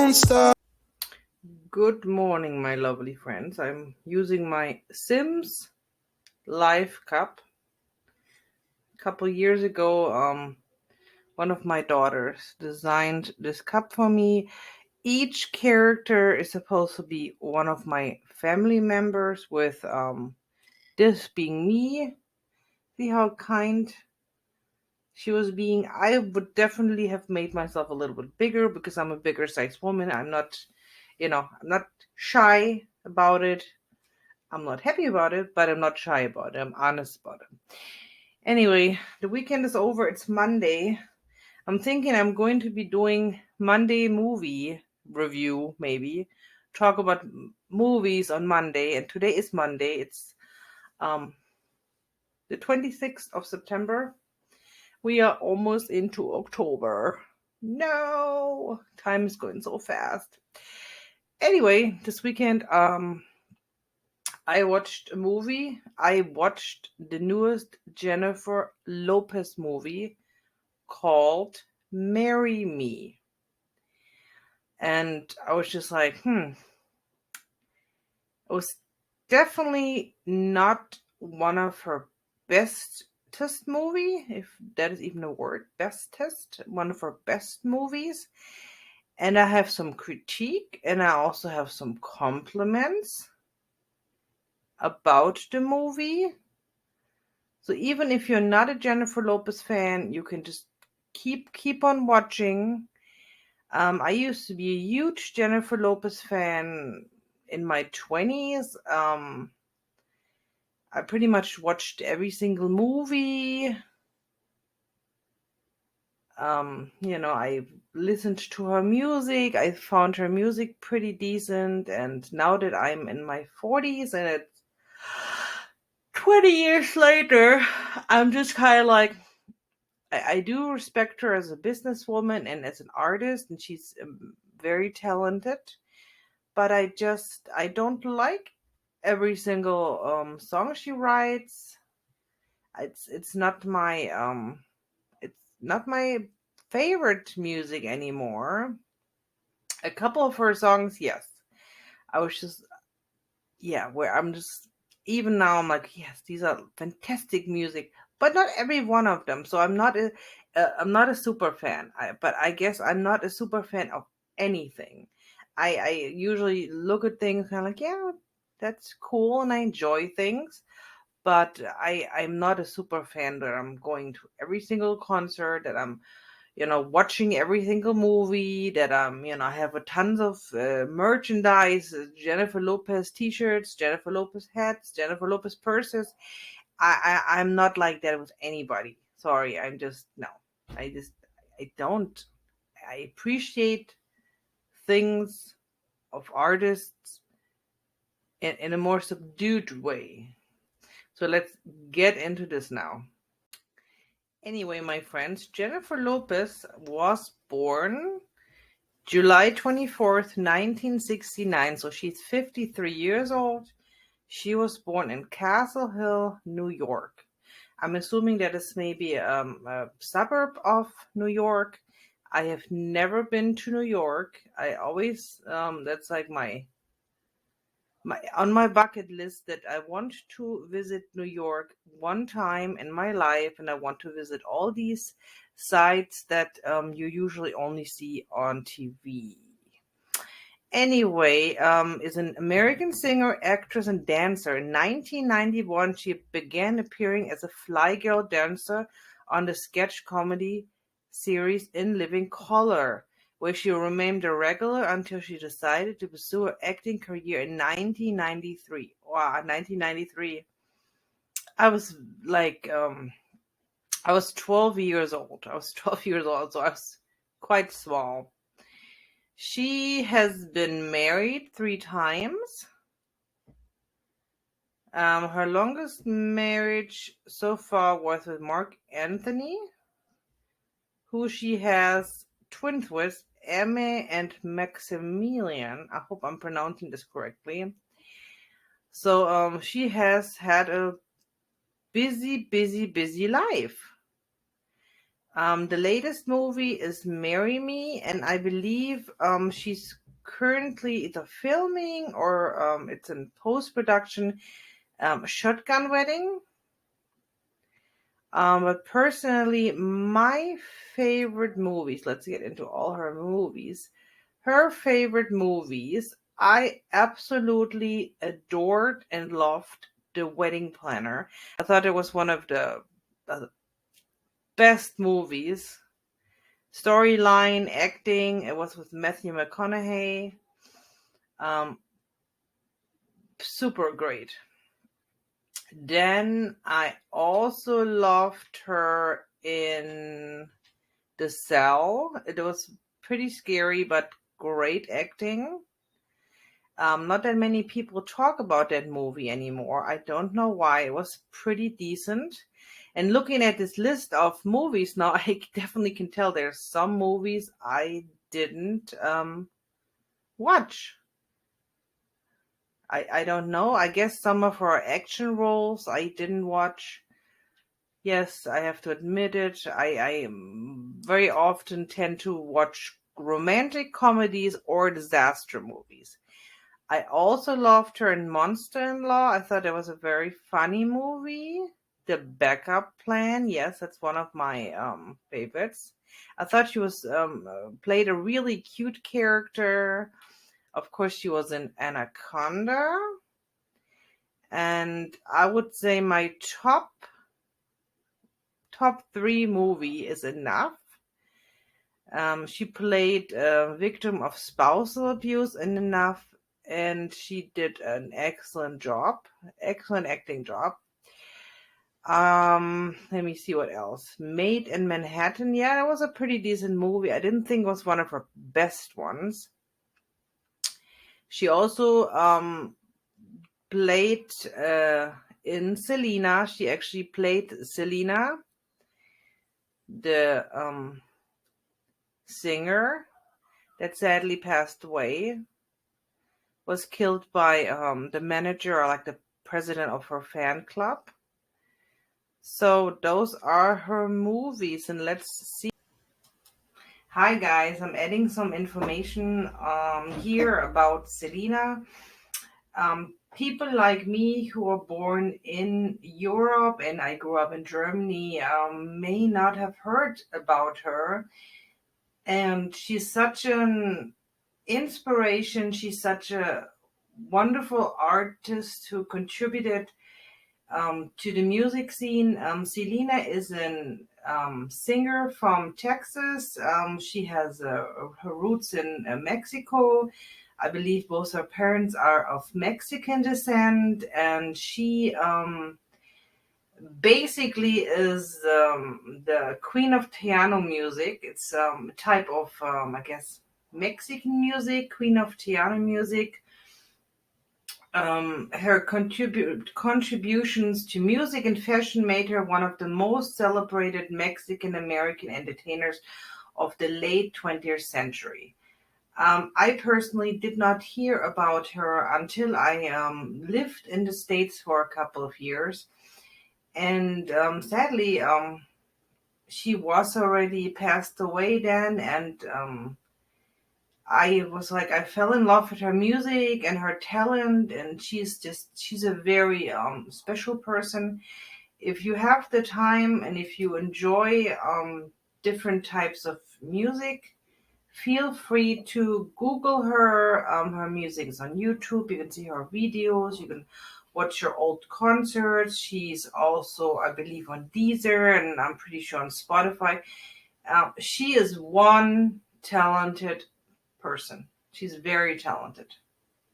won't stop. Good morning, my lovely friends. I'm using my Sims Life cup. A couple years ago, one of my daughters designed this cup for me. Each character is supposed to be one of my family members, with this being me. See how kind she was being. I would definitely have made myself a little bit bigger because I'm a bigger size woman. I'm not shy about it. I'm not happy about it, but I'm not shy about it. I'm honest about it. Anyway, the weekend is over. It's Monday. I'm thinking I'm going to be doing Monday movie review, maybe. Talk about movies on Monday. And today is Monday. It's um the 26th of September. We are almost into October. No, time is going so fast. Anyway, this weekend, I watched a movie. I watched the newest Jennifer Lopez movie called Marry Me. And I was just like, it was definitely not one of her bestest movie, if that is even a word, bestest, one of her best movies. And I have some critique and I also have some compliments about the movie. So even if you're not a Jennifer Lopez fan, you can just keep on watching. I used to be a huge Jennifer Lopez fan in my 20s. I pretty much watched every single movie. I listened to her music. I found her music pretty decent. And now that I'm in my 40s and it's 20 years later, I'm just kind of like, I do respect her as a businesswoman and as an artist, and she's very talented. But I don't like every single song she writes. It's not my favorite music anymore. A couple of her songs, yes. I was just where I'm just even now I'm like, yes, these are fantastic music, but not every one of them. So I'm not a super fan. But I guess I'm not a super fan of anything. I usually look at things kind of like, yeah, that's cool, and I enjoy things. But I'm not a super fan that I'm going to every single concert, that I'm watching every single movie, that I have a tons of merchandise, Jennifer Lopez t-shirts, Jennifer Lopez hats, Jennifer Lopez purses. I'm not like that with anybody. Sorry, I'm just, no. I just, I don't. I appreciate things of artists in a more subdued way. So let's get into this now. Anyway, my friends, Jennifer Lopez was born July 24th, 1969. So she's 53 years old. She was born in Castle Hill, New York. I'm assuming that is maybe a suburb of New York. I have never been to New York. I always, that's like my on my bucket list, that I want to visit New York one time in my life, and I want to visit all these sites that you usually only see on TV. Anyway, is an American singer, actress, and dancer. In 1991, she began appearing as a fly girl dancer on the sketch comedy series In Living Color, where she remained a regular until she decided to pursue her acting career in 1993. Wow, 1993. I was like, I was 12 years old. I was 12 years old, so I was quite small. She has been married 3 times. Her longest marriage so far was with Mark Anthony, who she has twins with, Emma and Maximilian. I hope I'm pronouncing this correctly. So she has had a busy life. The latest movie is Marry Me, and I believe she's currently either filming or it's in post-production, Shotgun Wedding. But personally, my favorite movies, let's get into all her movies. Her favorite movies, I absolutely adored and loved The Wedding Planner. I thought it was one of the best movies. Storyline, acting, it was with Matthew McConaughey. Um, Super great. Then I also loved her in The Cell. It was pretty scary, but great acting. Not that many people talk about that movie anymore. I don't know why. It was pretty decent. And looking at this list of movies now, I definitely can tell there's some movies I didn't watch. I don't know. I guess some of her action roles I didn't watch. Yes, I have to admit it. I very often tend to watch romantic comedies or disaster movies. I also loved her in Monster-in-Law. I thought it was a very funny movie. The Backup Plan, yes, that's one of my favorites. I thought she was played a really cute character. Of course, she was in Anaconda, and I would say my top three movie is enough. She played a victim of spousal abuse in Enough, and she did an excellent acting job. Let me see what else. Made in Manhattan, yeah, that was a pretty decent movie. I didn't think it was one of her best ones. She also played in Selena. She actually played Selena, the singer that sadly passed away, was killed by the manager or like the president of her fan club. So those are her movies, and let's see. Hi guys, I'm adding some information here about Selena. People like me who were born in Europe and I grew up in Germany may not have heard about her. And she's such an inspiration. She's such a wonderful artist who contributed to the music scene. Selena is an singer from Texas. She has her roots in Mexico. I believe both her parents are of Mexican descent, and she basically is the queen of piano music. It's a type of, I guess, Mexican music, queen of piano music. Her contributions to music and fashion made her one of the most celebrated Mexican American entertainers of the late 20th century. I personally did not hear about her until I lived in the States for a couple of years. And sadly, she was already passed away then. And I was like, I fell in love with her music and her talent. And she's a very special person. If you have the time and if you enjoy different types of music, feel free to Google her. Her music is on YouTube. You can see her videos. You can watch her old concerts. She's also, I believe, on Deezer and I'm pretty sure on Spotify. She is one talented person. She's very talented.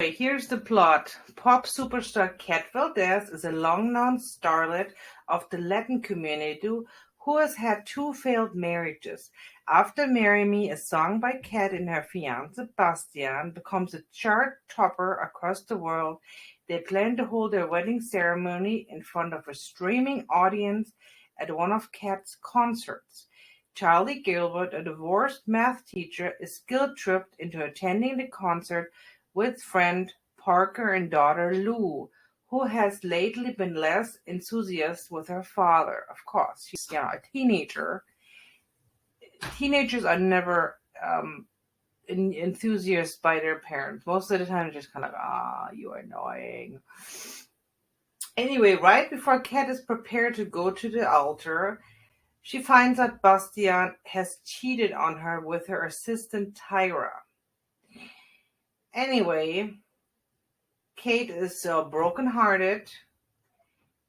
Okay, here's the plot. Pop superstar Kat Valdez is a long-known starlet of the Latin community who has had two failed marriages. After Marry Me, a song by Kat and her fiancé Bastian becomes a chart topper across the world, they plan to hold their wedding ceremony in front of a streaming audience at one of Kat's concerts. Charlie Gilbert, a divorced math teacher, is guilt-tripped into attending the concert with friend Parker and daughter Lou, who has lately been less enthusiastic with her father. Of course, she's a teenager. teenagers are never enthusiastic by their parents. Most of the time, they're just kind of like, you're annoying. Anyway, right before Kat is prepared to go to the altar, she finds out Bastian has cheated on her with her assistant Tyra. Anyway, Kate is brokenhearted,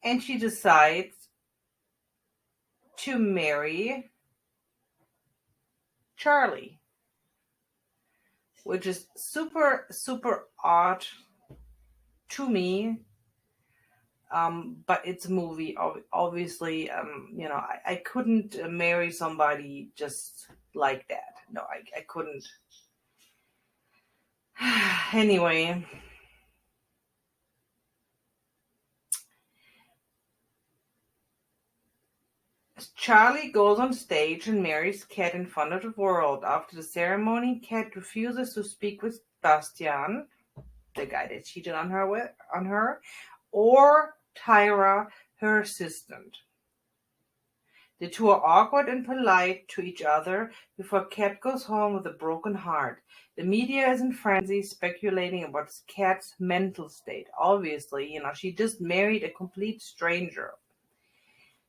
and she decides to marry Charlie, which is super, super odd to me. But it's a movie, obviously. I couldn't marry somebody just like that. No, I couldn't. Anyway, Charlie goes on stage and marries Kat in front of the world. After the ceremony, Kat refuses to speak with Bastian, the guy that cheated on her, or Tyra, her assistant. The two are awkward and polite to each other before Kat goes home with a broken heart. The media is in frenzy, speculating about Kat's mental state. Obviously, she just married a complete stranger.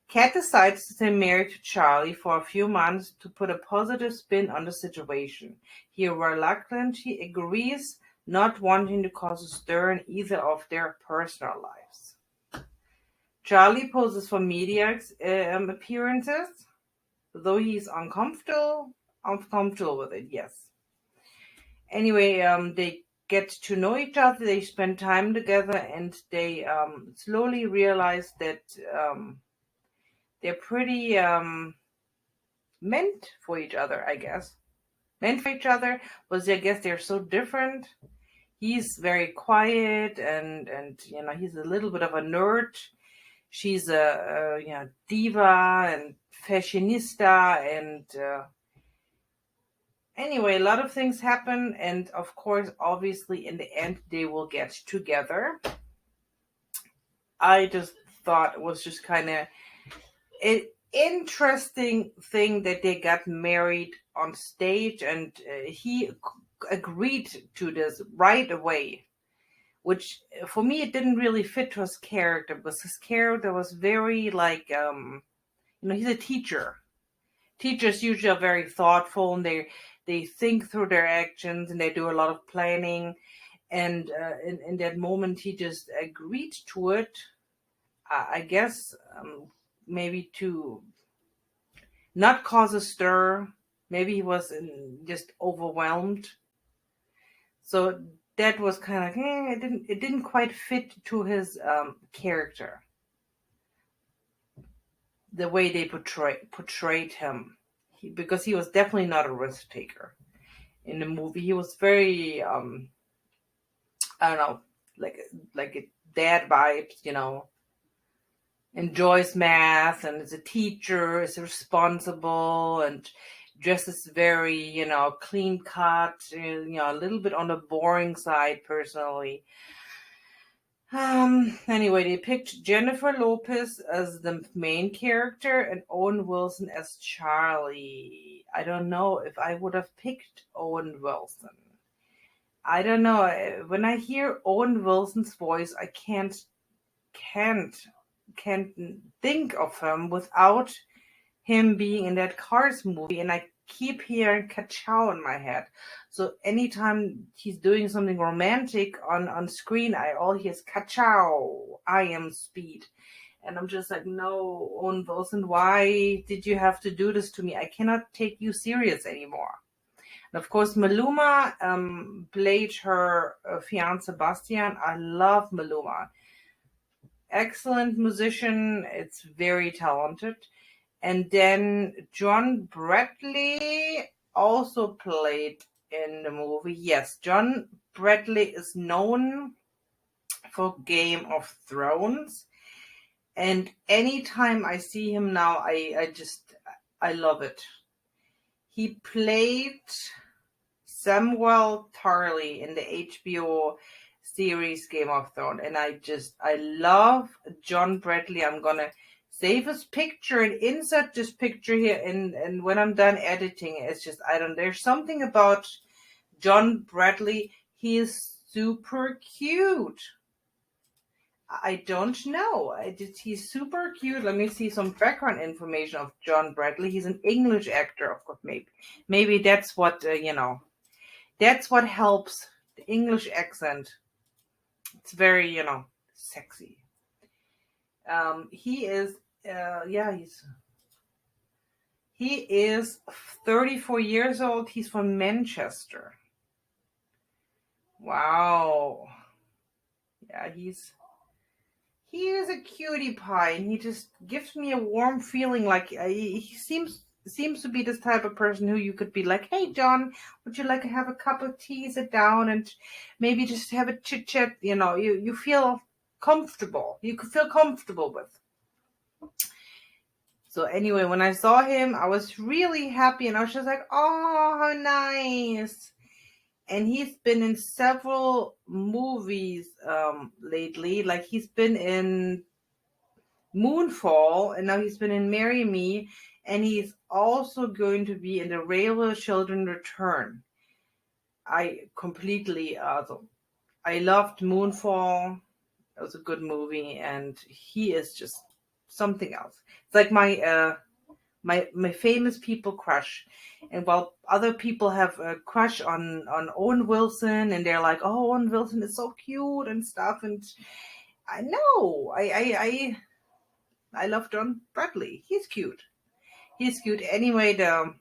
Kat decides to stay married to Charlie for a few months to put a positive spin on the situation. He reluctantly agrees, not wanting to cause a stir in either of their personal lives. Charlie poses for media appearances, though he's uncomfortable with it, yes. Anyway, they get to know each other, they spend time together, and they slowly realize that they're pretty meant for each other, I guess. Meant for each other, but I guess they're so different. He's very quiet, and he's a little bit of a nerd. She's a diva and fashionista, and anyway, a lot of things happen, and of course, obviously, in the end, they will get together. I just thought it was just kind of an interesting thing that they got married on stage, and he agreed to this right away, which for me it didn't really fit to his character, because his character was very like he's a teacher. Teachers usually are very thoughtful, and they think through their actions, and they do a lot of planning, and in that moment he just agreed to it. I guess maybe to not cause a stir. Maybe he was just overwhelmed. So that was kind of it didn't quite fit to his character, the way they portrayed him, because he was definitely not a risk taker in the movie. He was very I don't know, like a dad vibes, enjoys math and is a teacher, is responsible, and dresses very, clean cut, a little bit on the boring side personally. Anyway, they picked Jennifer Lopez as the main character and Owen Wilson as Charlie. I don't know if I would have picked Owen Wilson. I don't know. When I hear Owen Wilson's voice, I can't think of him without him being in that Cars movie, and I keep hearing Kachow in my head. So anytime he's doing something romantic on screen, I all hear is Kachow, I am Speed. And I'm just like, no, Owen Wilson, why did you have to do this to me? I cannot take you serious anymore. And of course, Maluma played her fiance Bastian. I love Maluma. Excellent musician. It's very talented. And then John Bradley also played in the movie. Yes, John Bradley is known for Game of Thrones. And anytime I see him now, I love it. He played Samuel Tarly in the HBO series Game of Thrones, and I love John Bradley. I'm gonna save this picture and insert this picture here. And when I'm done editing, it's just, I don't, there's something about John Bradley. He is super cute. I don't know. He's super cute. Let me see some background information of John Bradley. He's an English actor, of course. Maybe that's what, that's what helps the English accent. It's very, sexy. He is, yeah, he is 34 years old. He's from Manchester. Wow. Yeah, he is a cutie pie, and he just gives me a warm feeling. Like he seems to be this type of person who you could be like, "Hey, John, would you like to have a cup of tea, sit down, and maybe just have a chit chat?" You feel comfortable. You could feel comfortable with. So anyway, when I saw him, I was really happy, and I was just like, "Oh, how nice!" And he's been in several movies lately. Like he's been in Moonfall, and now he's been in Marry Me, and he's also going to be in The Railway Children Return. I completely, I loved Moonfall. It was a good movie, and he is just something else. It's like my famous people crush. And while other people have a crush on Owen Wilson, and they're like, "Oh, Owen Wilson is so cute and stuff," and I know I love John Bradley. He's cute. He's cute. Anyway, the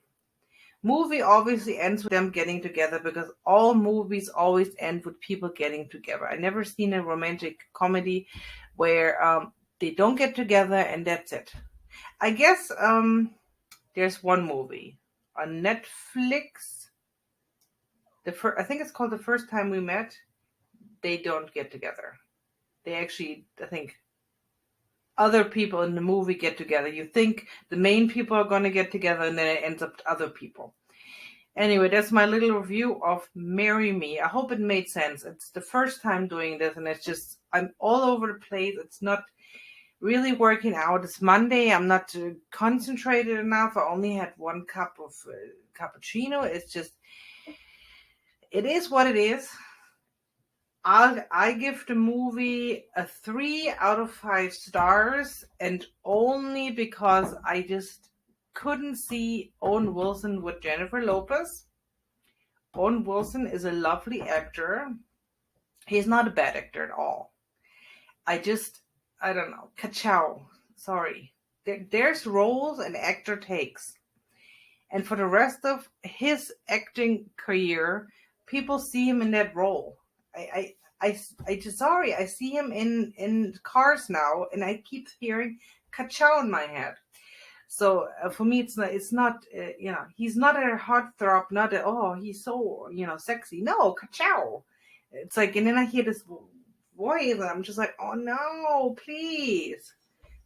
movie obviously ends with them getting together, because all movies always end with people getting together. I never seen a romantic comedy where they don't get together and that's it. I guess there's one movie on Netflix. I think it's called The First Time We Met. They don't get together. They actually, I think, other people in the movie get together. You think the main people are going to get together, and then it ends up other people. Anyway, that's my little review of Marry Me. I hope it made sense. It's the first time doing this, and it's just, I'm all over the place. It's not really working out. It's Monday. I'm not concentrated enough. I only had one cup of cappuccino. It's just, it is what it is. I give the movie a 3 out of 5 stars, and only because I just couldn't see Owen Wilson with Jennifer Lopez. Owen Wilson is a lovely actor. He's not a bad actor at all. I don't know. Ka-chow. Sorry. There's roles an actor takes. And for the rest of his acting career, people see him in that role. I just, sorry, I see him in cars now, and I keep hearing ka-chow in my head. So for me, it's not, he's not a heartthrob, not a, oh, he's so, sexy. No, ka-chow. It's like, and then I hear this voice, and I'm just like, oh no, please.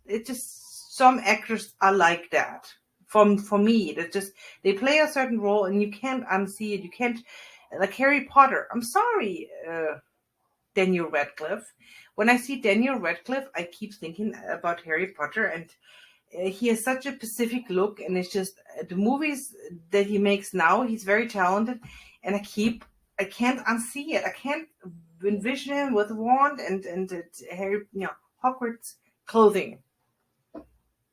It's just, some actors are like that. For me, that just, they play a certain role, and you can't unsee it. You can't, like Harry Potter. I'm sorry, Daniel Radcliffe. When I see Daniel Radcliffe, I keep thinking about Harry Potter, and he has such a specific look, and it's just the movies that he makes now. He's very talented, and I can't unsee it. I can't envision him with a wand and Harry, Hogwarts clothing.